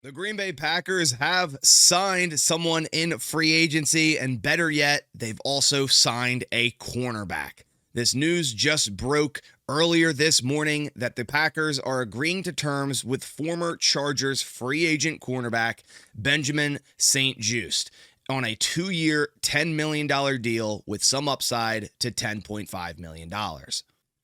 The Green Bay Packers have signed someone in free agency, and better yet, they've also signed a cornerback. This news just broke earlier this morning that the Packers are agreeing to terms with former Chargers free agent cornerback Benjamin St-Juste on a 2-year, $10 million deal with some upside to $10.5 million.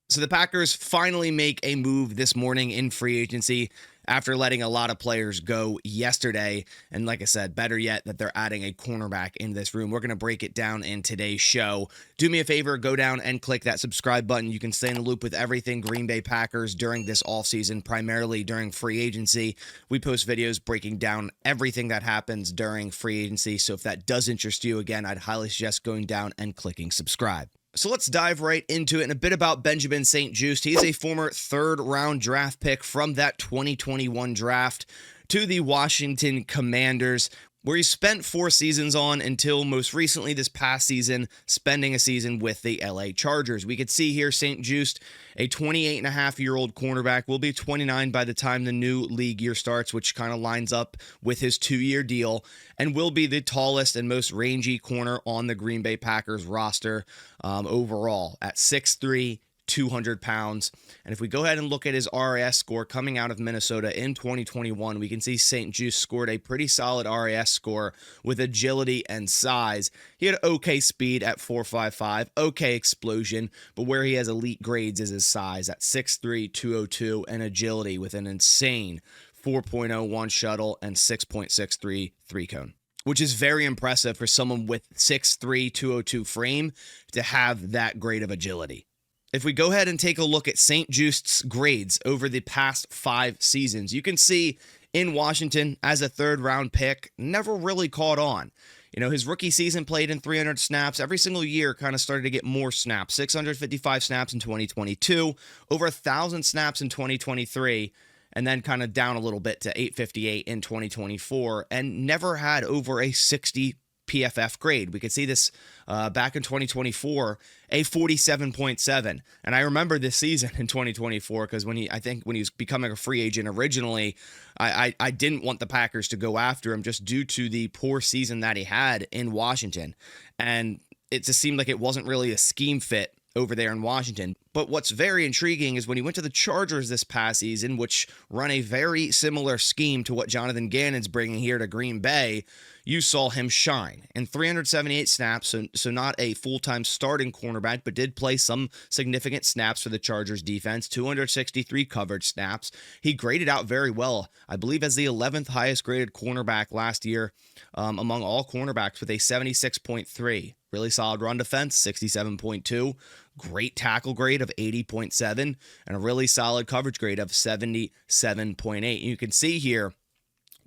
So the Packers finally make a move this morning in free agency after letting a lot of players go yesterday. And like I said, better yet, that they're adding a cornerback in this room. We're going to break it down in today's show. Do me a favor, go down and click that subscribe button. You can stay in the loop with everything Green Bay Packers during this offseason, primarily during free agency. We post videos breaking down everything that happens during free agency. So if that does interest you, again, I'd highly suggest going down and clicking subscribe. So let's dive right into it and a bit about Benjamin St-Juste. He's a former third-round draft pick from that 2021 draft to the Washington Commanders, where he spent 4 seasons on until most recently this past season, spending a season with the LA Chargers. We could see here St-Juste, a 28-and-a-half-year-old cornerback, will be 29 by the time the new league year starts, which kind of lines up with his 2-year deal, and will be the tallest and most rangy corner on the Green Bay Packers roster overall at 6'3", 200 pounds. And if we go ahead and look at his RAS score coming out of Minnesota in 2021, we can see St-Juste scored a pretty solid RAS score with agility and size. He had okay speed at 4.55, okay explosion, but where he has elite grades is his size at 6'3", 202, and agility with an insane 4.01 shuttle and 6.63 3-cone, which is very impressive for someone with 6'3", 202 frame to have that great of agility. If we go ahead and take a look at St-Juste's grades over the past 5 seasons, you can see in Washington as a third-round pick, never really caught on. You know, his rookie season played in 300 snaps. Every single year kind of started to get more snaps. 655 snaps in 2022, over 1,000 snaps in 2023, and then kind of down a little bit to 858 in 2024, and never had over a 60 PFF grade. We could see this back in 2024, a 47.7. And I remember this season in 2024 because when he was becoming a free agent originally, I didn't want the Packers to go after him just due to the poor season that he had in Washington. And it just seemed like it wasn't really a scheme fit over there in Washington. But what's very intriguing is when he went to the Chargers this past season, which run a very similar scheme to what Jonathan Gannon's bringing here to Green Bay, you saw him shine. In 378 snaps, so not a full-time starting cornerback, but did play some significant snaps for the Chargers defense, 263 coverage snaps. He graded out very well, I believe as the 11th highest graded cornerback last year among all cornerbacks with a 76.3. Really solid run defense, 67.2. Great tackle grade of 80.7, and a really solid coverage grade of 77.8. You can see here,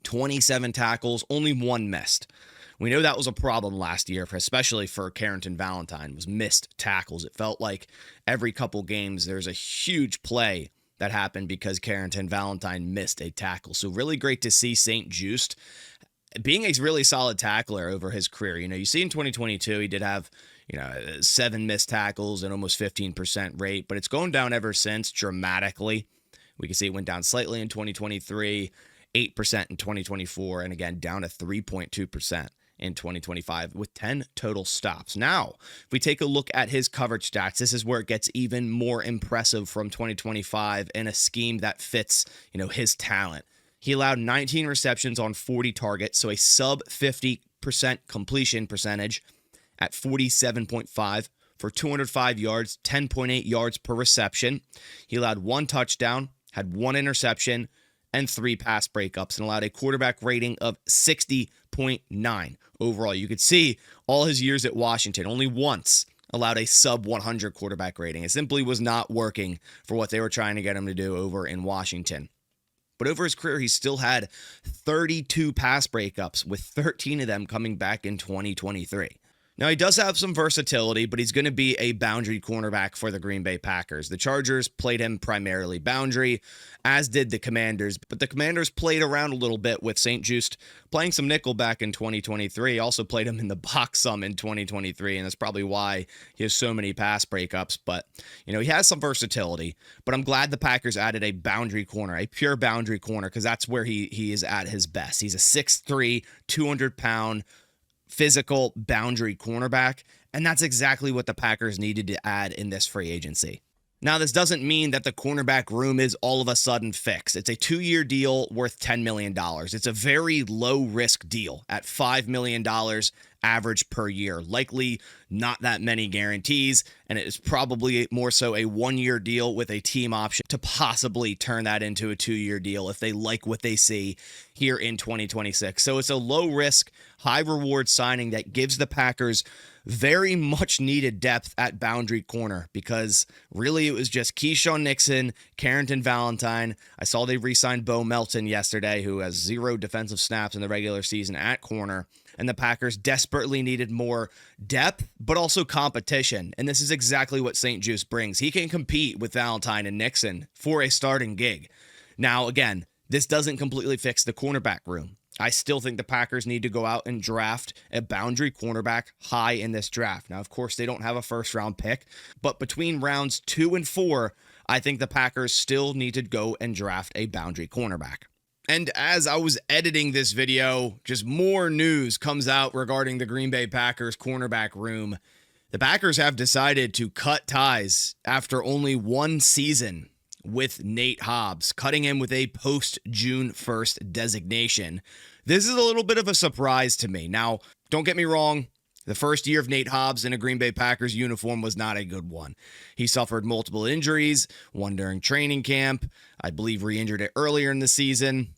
27 tackles, only 1 missed. We know that was a problem last year, especially for Carrington Valentine, was missed tackles. It felt like every couple games there's a huge play that happened because Carrington Valentine missed a tackle. So really great to see St-Juste being a really solid tackler over his career. You know, you see in 2022, he did have, 7 missed tackles and almost 15% rate, but it's going down ever since dramatically. We can see it went down slightly in 2023, 8% in 2024, and again, down to 3.2% in 2025 with 10 total stops. Now, if we take a look at his coverage stats, this is where it gets even more impressive from 2025 in a scheme that fits, his talent. He allowed 19 receptions on 40 targets, so a sub 50% completion percentage at 47.5 for 205 yards, 10.8 yards per reception. He allowed 1 touchdown, had 1 interception, and 3 pass breakups, and allowed a quarterback rating of 60.9 overall. You could see all his years at Washington, only once allowed a sub 100 quarterback rating. It simply was not working for what they were trying to get him to do over in Washington. But over his career, he still had 32 pass breakups, with 13 of them coming back in 2023. Now, he does have some versatility, but he's going to be a boundary cornerback for the Green Bay Packers. The Chargers played him primarily boundary, as did the Commanders, but the Commanders played around a little bit with St-Juste playing some nickel back in 2023. Also played him in the box some in 2023, and that's probably why he has so many pass breakups. But, he has some versatility, but I'm glad the Packers added a boundary corner, a pure boundary corner, because that's where he is at his best. He's a 6'3", 200-pound, physical boundary cornerback, and that's exactly what the Packers needed to add in this free agency. Now, this doesn't mean that the cornerback room is all of a sudden fixed. It's a 2-year deal worth $10 million. It's a very low-risk deal at $5 million average per year. Likely not that many guarantees, and it is probably more so a 1-year deal with a team option to possibly turn that into a 2-year deal if they like what they see here in 2026. So it's a low-risk, high-reward signing that gives the Packers very much needed depth at boundary corner, because really it was just Keyshawn Nixon, Carrington Valentine. I saw they re-signed Bo Melton yesterday, who has 0 defensive snaps in the regular season at corner, and the Packers desperately needed more depth, but also competition, and this is exactly what St-Juste brings. He can compete with Valentine and Nixon for a starting gig. Now, again, this doesn't completely fix the cornerback room. I still think the Packers need to go out and draft a boundary cornerback high in this draft. Now, of course, they don't have a first-round pick, but between rounds 2 and 4, I think the Packers still need to go and draft a boundary cornerback. And as I was editing this video, just more news comes out regarding the Green Bay Packers cornerback room. The Packers have decided to cut ties after only 1 season with Nate Hobbs, cutting him with a post-June 1st designation. This is a little bit of a surprise to me. Now, don't get me wrong, the first year of Nate Hobbs in a Green Bay Packers uniform was not a good one. He suffered multiple injuries, one during training camp, I believe re-injured it earlier in the season,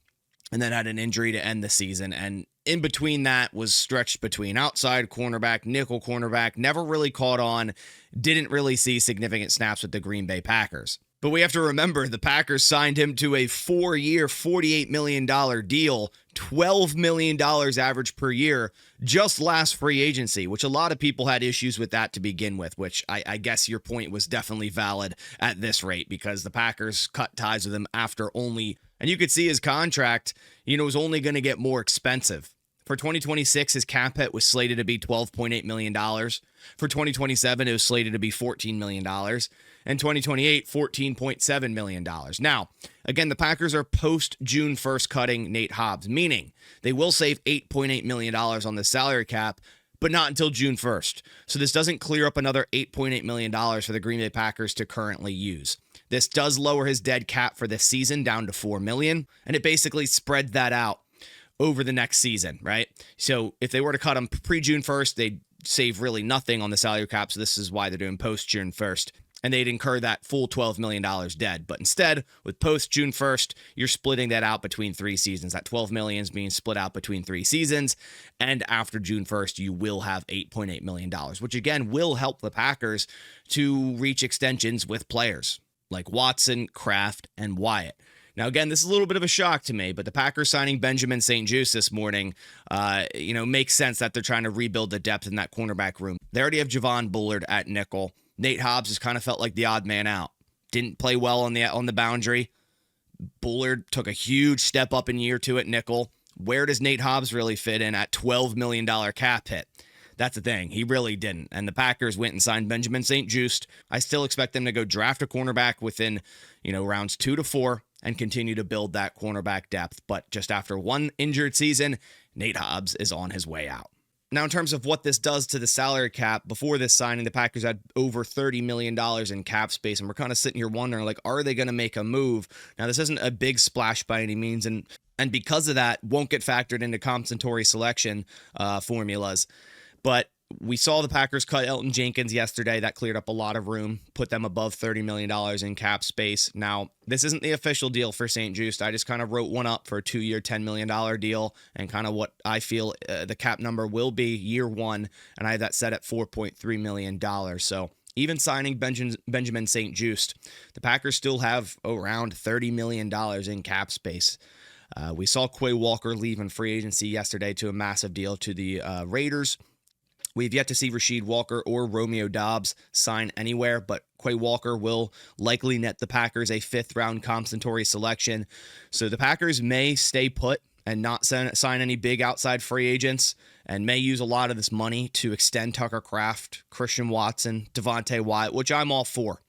and then had an injury to end the season. And in between that was stretched between outside cornerback, nickel cornerback, never really caught on, didn't really see significant snaps with the Green Bay Packers. But we have to remember, the Packers signed him to a 4-year, $48 million deal, $12 million average per year, just last free agency, which a lot of people had issues with that to begin with, which I guess your point was definitely valid at this rate, because the Packers cut ties with him after only, and you could see his contract, was only going to get more expensive. For 2026, his cap hit was slated to be $12.8 million. For 2027, it was slated to be $14 million. And 2028, $14.7 million. Now, again, the Packers are post-June 1st cutting Nate Hobbs, meaning they will save $8.8 million on the salary cap, but not until June 1st. So this doesn't clear up another $8.8 million for the Green Bay Packers to currently use. This does lower his dead cap for this season down to $4 million, and it basically spread that out over the next season, right? So if they were to cut him pre-June 1st, they'd save really nothing on the salary cap, so this is why they're doing post-June 1st. And they'd incur that full $12 million dead. But instead, with post-June 1st, you're splitting that out between 3 seasons. That $12 million is being split out between 3 seasons. And after June 1st, you will have $8.8 million, which again will help the Packers to reach extensions with players like Watson, Kraft, and Wyatt. Now, again, this is a little bit of a shock to me, but the Packers signing Benjamin St-Juste this morning, makes sense that they're trying to rebuild the depth in that cornerback room. They already have Javon Bullard at nickel. Nate Hobbs has kind of felt like the odd man out. Didn't play well on the boundary. Bullard took a huge step up in year 2 at nickel. Where does Nate Hobbs really fit in at $12 million cap hit? That's the thing. He really didn't. And the Packers went and signed Benjamin St-Juste. I still expect them to go draft a cornerback within, rounds 2 to 4 and continue to build that cornerback depth. But just after 1 injured season, Nate Hobbs is on his way out. Now, in terms of what this does to the salary cap, before this signing, the Packers had over $30 million in cap space, and we're kind of sitting here wondering, are they going to make a move? Now, this isn't a big splash by any means, and because of that, won't get factored into compensatory selection formulas. But we saw the Packers cut Elton Jenkins yesterday. That cleared up a lot of room, put them above $30 million in cap space. Now, this isn't the official deal for St-Juste. I just kind of wrote one up for a 2-year, $10 million deal and kind of what I feel the cap number will be year 1, and I have that set at $4.3 million. So even signing Benjamin St-Juste, the Packers still have around $30 million in cap space. We saw Quay Walker leave in free agency yesterday to a massive deal to the Raiders. We've yet to see Rasheed Walker or Romeo Doubs sign anywhere, but Quay Walker will likely net the Packers a 5th-round compensatory selection. So the Packers may stay put and not sign any big outside free agents, and may use a lot of this money to extend Tucker Kraft, Christian Watson, Devontae Wyatt, which I'm all for.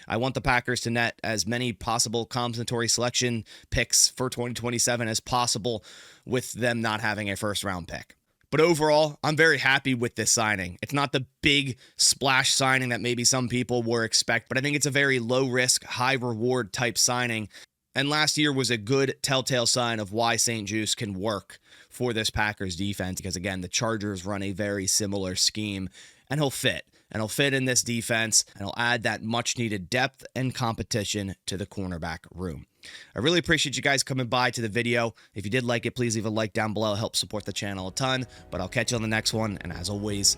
I want the Packers to net as many possible compensatory selection picks for 2027 as possible, with them not having a first-round pick. But overall, I'm very happy with this signing. It's not the big splash signing that maybe some people were expect, but I think it's a very low-risk, high-reward type signing. And last year was a good telltale sign of why St-Juste can work for this Packers defense, because again, the Chargers run a very similar scheme, and he'll fit. And he'll fit in this defense, and he'll add that much-needed depth and competition to the cornerback room. I really appreciate you guys coming by to the video. If you did like it, please leave a like down below. It helps support the channel a ton. But I'll catch you on the next one, and as always,